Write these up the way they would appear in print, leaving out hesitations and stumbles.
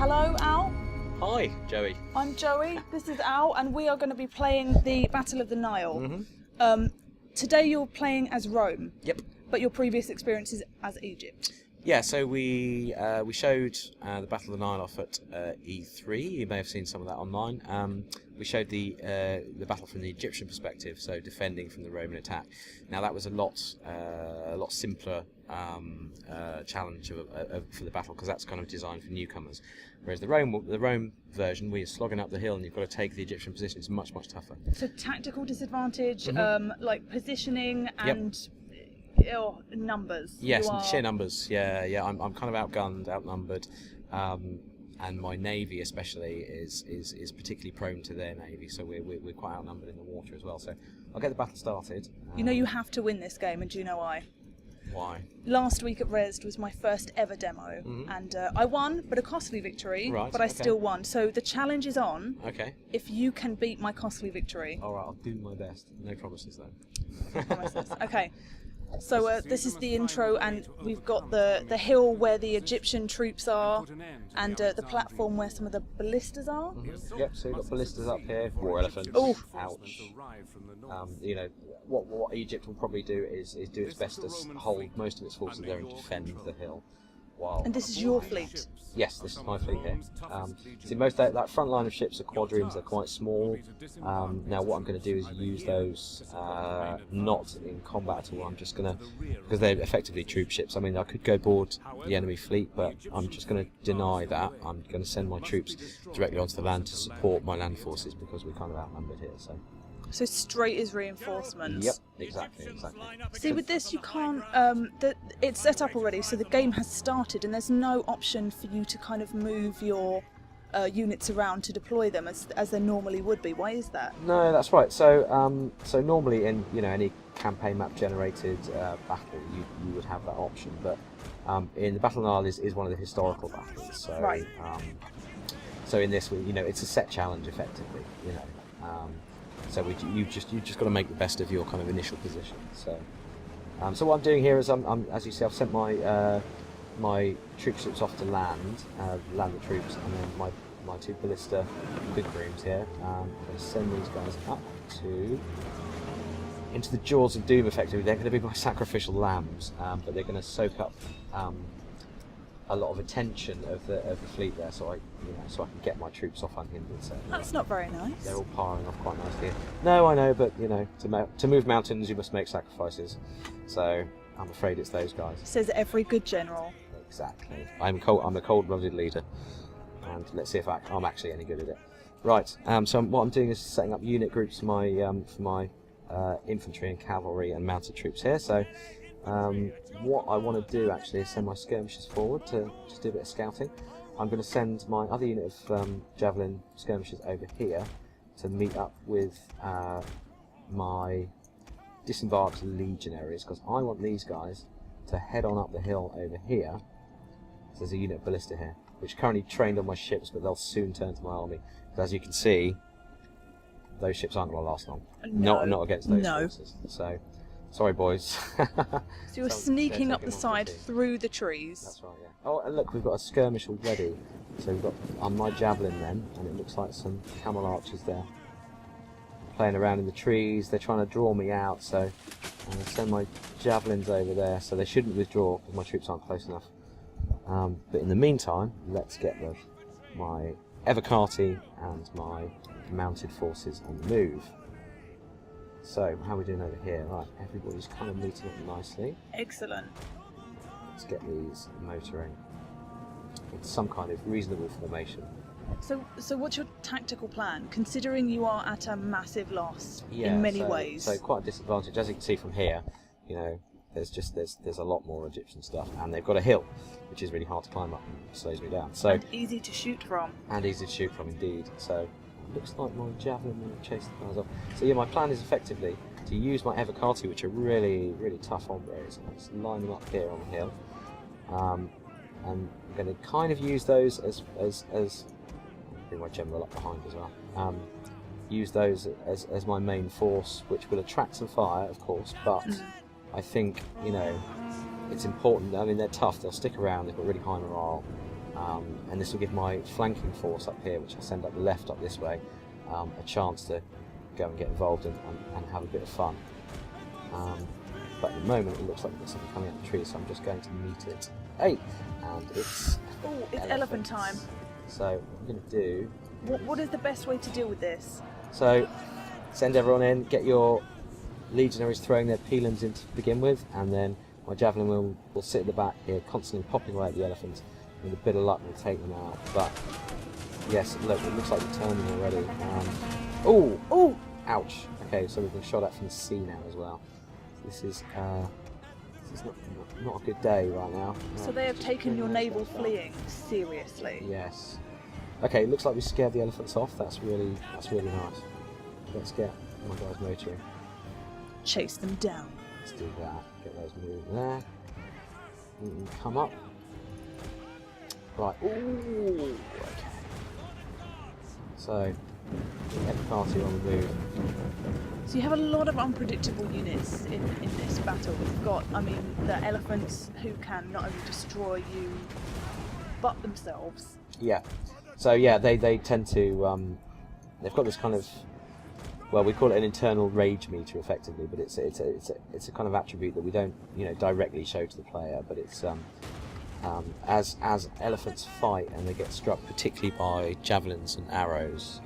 Hello, Al. Hi, Joey. I'm Joey. This is Al, and we are going to be playing the Battle of the Nile. Today you're playing as Rome. Yep. But your previous experience is as Egypt. Yeah, so we showed the Battle of the Nile off at E3. You may have seen some of that online. We showed the battle from the Egyptian perspective, so defending from the Roman attack. Now that was a lot simpler challenge for the battle, because that's kind of designed for newcomers. Whereas the Rome version, we're slogging up the hill, and you've got to take the Egyptian position. It's much tougher. So tactical disadvantage, like positioning and. Yep. Numbers. Yes, sheer numbers. Yeah. I'm kind of outgunned, outnumbered, and my navy especially is particularly prone to their navy. So we're quite outnumbered in the water as well. So I'll get the battle started. You know you have to win this game, and do you know why? Why? Last week at Resd was my first ever demo, and I won, but a costly victory. Right, but I okay. still won. So the challenge is on. Okay. If you can beat my costly victory. All right, I'll do my best. No promises though. No promises. Okay. So this is the intro, and we've got the hill where the Egyptian troops are, and the platform where some of the ballistas are. Yep, so we've got ballistas up here, war elephants. Oh, ouch. You know, what Egypt will probably do is do its best to hold most of its forces there and defend the hill. While and this is your fleet. Yes, this is my fleet here. See, most that front line of ships are quadriremes. They're quite small. Now, what I'm going to do is use those not in combat at all. I'm just going to, because they're effectively troop ships. I mean, I could go board the enemy fleet, but I'm just going to deny that. I'm going to send my troops directly onto the land to support my land forces, because we're kind of outnumbered here. So straight is reinforcements. Yep, exactly. See, with this you can't. It's set up already, so the game has started, and there's no option for you to kind of move your units around to deploy them as there normally would be. Why is that? No, that's right. So normally in any campaign map generated battle, you would have that option, but in the Battle of Nile is one of the historical battles. So right. So in this, it's a set challenge effectively. So you've just got to make the best of your kind of initial position. So what I'm doing here is as you see, I've sent my troop ships off to land the troops, and then my two ballista big rooms here. I'm going to send these guys up into the jaws of doom. Effectively, they're going to be my sacrificial lambs, but they're going to soak up a lot of attention of the fleet there, so I can get my troops off unhindered. So that's not very nice. They're all piling off quite nicely. No, I know, but to move mountains, you must make sacrifices. So I'm afraid it's those guys. Says every good general. Exactly. I'm a cold-blooded leader, and let's see if I'm actually any good at it. Right. So what I'm doing is setting up unit groups for my infantry and cavalry and mounted troops here. So. What I want to do actually is send my skirmishers forward to just do a bit of scouting. I'm going to send my other unit of javelin skirmishers over here to meet up with my disembarked legionaries, because I want these guys to head on up the hill over here. So there's a unit of ballista here, which currently trained on my ships, but they'll soon turn to my army. Because as you can see, those ships aren't going to last long. No. Not against those forces. So. Sorry, boys. So you're sneaking up the side through the trees. That's right, yeah. Oh, and look, we've got a skirmish already. So we've got on my javelin then, and it looks like some camel archers there playing around in the trees. They're trying to draw me out, so I'm going to send my javelins over there. So they shouldn't withdraw because my troops aren't close enough. But in the meantime, let's get my Evocati and my mounted forces on the move. So, how are we doing over here? Right, everybody's kind of meeting up nicely. Excellent. Let's get these motoring in some kind of reasonable formation. So what's your tactical plan, considering you are at a massive loss in many ways? So quite a disadvantage. As you can see from here, there's a lot more Egyptian stuff, and they've got a hill, which is really hard to climb up and slows me down. So and easy to shoot from. And easy to shoot from, indeed. So. Looks like my javelin will chase the guys off. So yeah, my plan is effectively to use my Evocati, which are really tough hombres. Let's line them up here on the hill, and I'm going to kind of use those as bring my general up behind as well. Use those as my main force, which will attract some fire, of course. But I think it's important. I mean, they're tough. They'll stick around. They've got really high morale. and this will give my flanking force up here, which I send up the left up this way, a chance to go and get involved and have a bit of fun. But at the moment it looks like there's something coming out the tree, so I'm just going to meet it. Hey! And it's... Oh, it's elephant time. So what I'm going to do... What is the best way to deal with this? So, send everyone in, get your legionaries throwing their pilums in to begin with, and then my javelin will sit at the back here, constantly popping away at the elephants. With a bit of luck, we'll take them out. But, yes, look, it looks like we're turning already. Oh! Oh! Ouch. Okay, so we've been shot at from the sea now as well. This is not a good day right now. So they have taken your naval fleeing seriously. Yes. Okay, looks like we scared the elephants off. That's really nice. Let's get my guys motoring. Chase them down. Let's do that. Get those moving there. Come up. Right. Ooh. Okay. So, get the party on the move. So you have a lot of unpredictable units in this battle. You've got, I mean, the elephants who can not only destroy you, but themselves. Yeah. So yeah, they tend to. They've got this kind of. Well, we call it an internal rage meter, effectively, but it's a kind of attribute that we don't directly show to the player, but it's as elephants fight and they get struck particularly by javelins and arrows,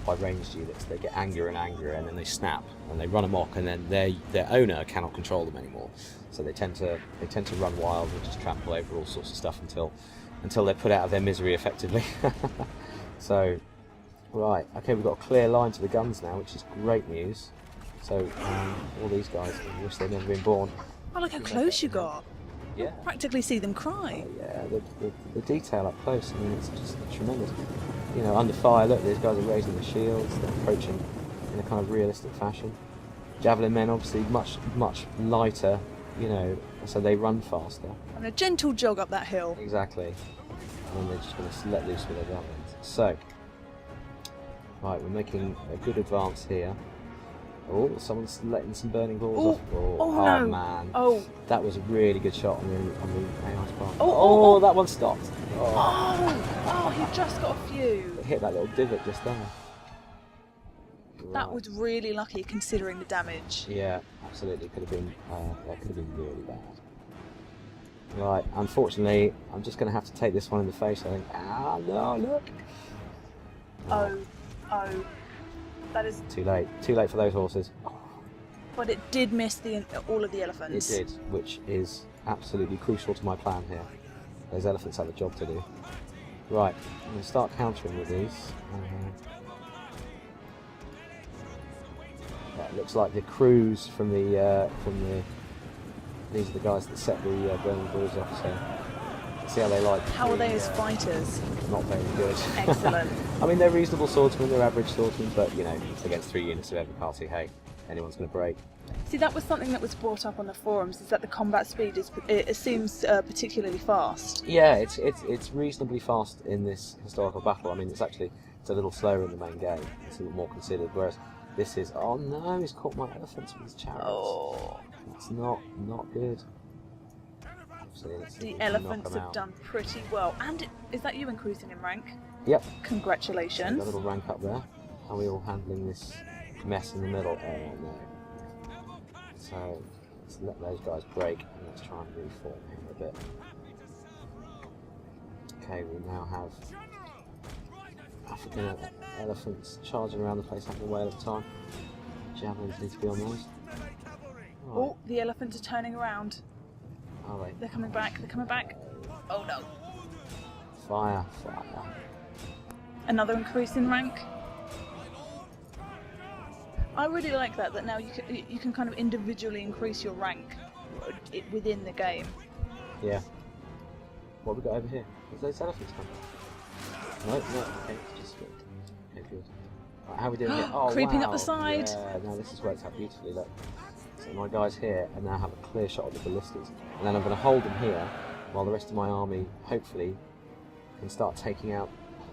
by ranged units, they get angrier and angrier, and then they snap and they run amok, and then their owner cannot control them anymore, so they tend to run wild and just trample over all sorts of stuff until they're put out of their misery, effectively. So. Right, okay, we've got a clear line to the guns now, which is great news. So, all these guys, I wish they'd never been born. Oh, look how close you got. Yeah. Practically see them cry. Yeah, the detail up close, I mean, it's just tremendous. Under fire, look, these guys are raising the shields, they're approaching in a kind of realistic fashion. Javelin men, obviously, much lighter, so they run faster. And a gentle jog up that hill. Exactly. And then they're just going to let loose with their javelins. So, right, we're making a good advance here. Oh, someone's letting some burning balls off. Oh no! Man. Oh, that was a really good shot on the AI's part. Oh, that one stopped. He just got a few. It hit that little divot just there. That Right. was really lucky considering the damage. Yeah, absolutely. That could have been really bad. Right, unfortunately, I'm just going to have to take this one in the face, I think. No, look! Oh, that is... Too late for those horses. But it did miss all of the elephants. It did, which is absolutely crucial to my plan here. Those elephants have a job to do. Right, I'm going to start countering with these. It looks like the crews from the these are the guys that set the burning bulls off. So see how they like. How are they as fighters? Not very good. Excellent. I mean, they're reasonable swordsmen, they're average swordsmen, but against 3 units of every party, hey, anyone's going to break. See, that was something that was brought up on the forums, is that the combat speed it seems particularly fast. Yeah, it's reasonably fast in this historical battle. I mean, it's a little slower in the main game. It's a little more considered, whereas this is, oh no, he's caught my elephants with his chariots. Oh. That's not good. The elephants have done pretty well. And is that you increasing in rank? Yep. Congratulations. Got a little rank up there. How are we all handling this mess in the middle? Oh no. So let's let those guys break and let's try and reform him a bit. Okay, we now have African elephants charging around the place, having a whale of a time. Javelins need to be on those. Right. Oh, the elephants are turning around. Are they? They're coming back. Oh no. Fire. Another increase in rank. I really like that now you can kind of individually increase your rank within the game. Yeah. What have we got over here? There's those elephants coming. No, okay, it's just good. Okay, good. Right, how are we doing here? Oh, creeping wow. up the side. Yeah, no, this has worked out beautifully, look. So my guys here, and now have a clear shot of the ballistas. And then I'm going to hold them here, while the rest of my army, hopefully, can start taking out...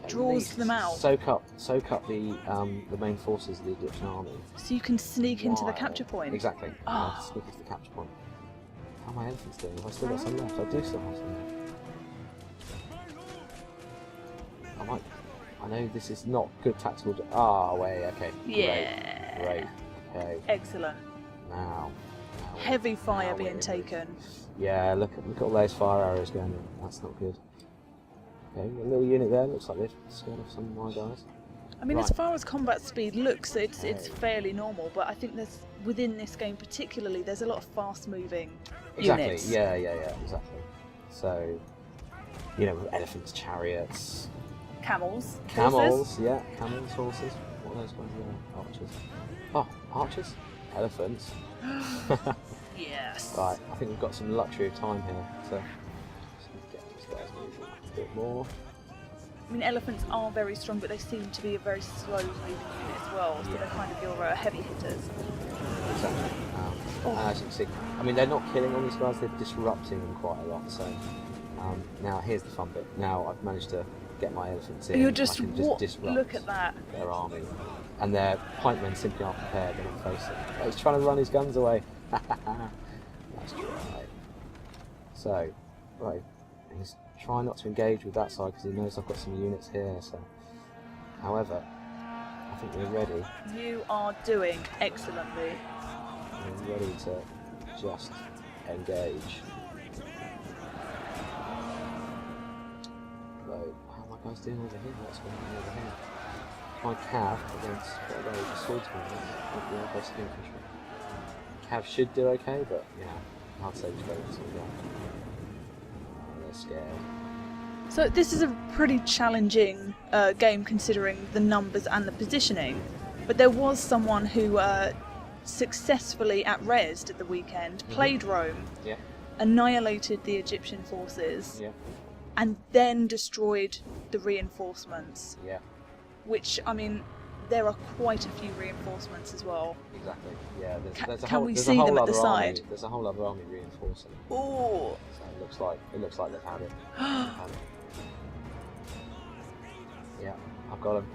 Draws them out. Soak up the main forces of the Egyptian army. So you can sneak into the capture point. Exactly. Sneak into the capture point. How are my elephants doing? Have I still got some left? I do still have some left. know this is not good tactical. Ah, wait, okay. Yeah. Great. Okay. Excellent. Now. Heavy fire now we're being in taken. Yeah, look at all those fire arrows going in. That's not good. Okay, a little unit there. Looks like they've scared off some of my guys. I mean, Right. as far as combat speed looks, it's fairly normal. But I think there's within this game particularly, there's a lot of fast-moving Exactly. units. Yeah, exactly. So, you know, with elephants, chariots, Camels. camels. Horses. Yeah, camels, horses. What are those guys? Yeah, archers. Oh, archers, elephants. Yes. Right, I think we've got some luxury of time here, so just need to get these guys moving a bit more. I mean, elephants are very strong, but they seem to be a very slow-moving unit as well. So Yeah. they're kind of your heavy hitters. Exactly. And as you can see, I mean, they're not killing all these guys; they're disrupting them quite a lot. So now here's the fun bit. Now I've managed to get my elephants in. You're I just, can disrupt look at that. their army, and their pikemen simply aren't prepared. They're not facing. Oh, he's trying to run his guns away. That's right. So, right, he's trying not to engage with that side because he knows I've got some units here. So, however, I think we're ready. You are doing excellently. We're ready to just engage. So, how are my guys doing over here? What's going on over here? My cav against the swordsman, the best infantry. Cav should do okay, but yeah, I'd say just go with something like that. They're scared. So this is a pretty challenging game considering the numbers and the positioning. But there was someone who successfully at Resd at the weekend played Rome, Yeah, annihilated the Egyptian forces, yeah, and then destroyed the reinforcements. yeah, Which, I mean, there are quite a few reinforcements as well. exactly. Yeah, there's a Can whole, we there's see a whole them at other the army, side? There's a whole other army reinforcing. Oh, So it looks like they've had it. Yeah, I've got them.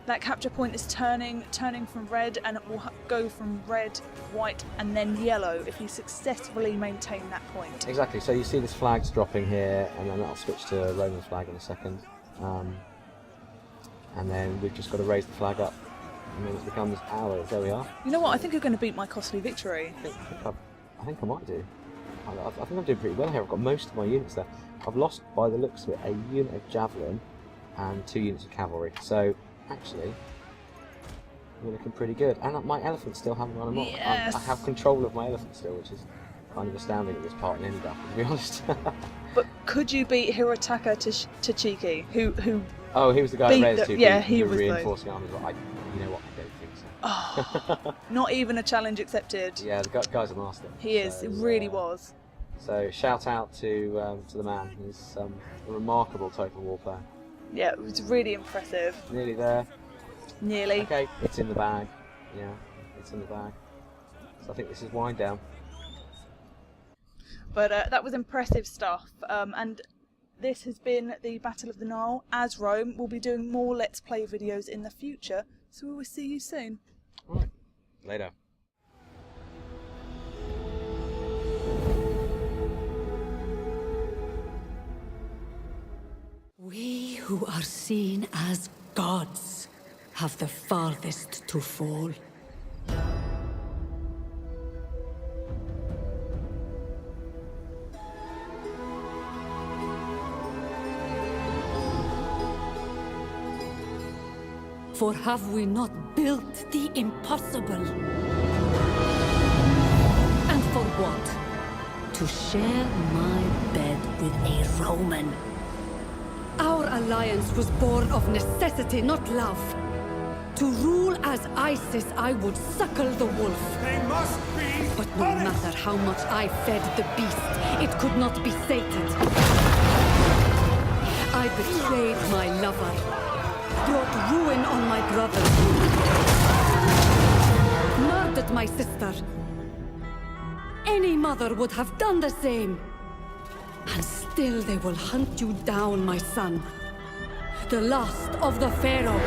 that capture point is turning from red, and it will go from red, white, and then yellow if you successfully maintain that point. Exactly. So you see this flag's dropping here, and then that'll switch to Roman flag in a second. And then we've just got to raise the flag up, and then it becomes ours. There we are. You know what? I think you're going to beat my costly victory. I think I might do. I think I'm doing pretty well here. I've got most of my units there. I've lost, by the looks of it, a unit of javelin and 2 units of cavalry. So actually, we're looking pretty good. And my elephants still haven't run amok. Yes. I have control of my elephants still, which is kind of astounding at this part in any battle, to be honest. But could you beat Hirotaka Tachiki, who Oh, he was the guy Beat that raised the- 2 yeah, people he who was reinforcing armies. But you know what? I don't think so. not even a challenge accepted? Yeah, the guy's a master. He is. So, It really was. So shout out to the man. He's a remarkable total war player. Yeah, it was really impressive. Nearly there. Nearly. Okay, it's in the bag. Yeah, it's in the bag. So I think this is wind down. But that was impressive stuff. And this has been the Battle of the Nile as Rome. We'll be doing more Let's Play videos in the future, so we will see you soon. Right. Later. We who are seen as gods have the farthest to fall. For have we not built the impossible? And for what? To share my bed with a Roman. Our alliance was born of necessity, not love. To rule as Isis, I would suckle the wolf. They must be But no matter how much I fed the beast, it could not be sated. I betrayed my lover, brought ruin on my brothers, murdered my sister. Any mother would have done the same. And still they will hunt you down, my son. The last of the Pharaoh.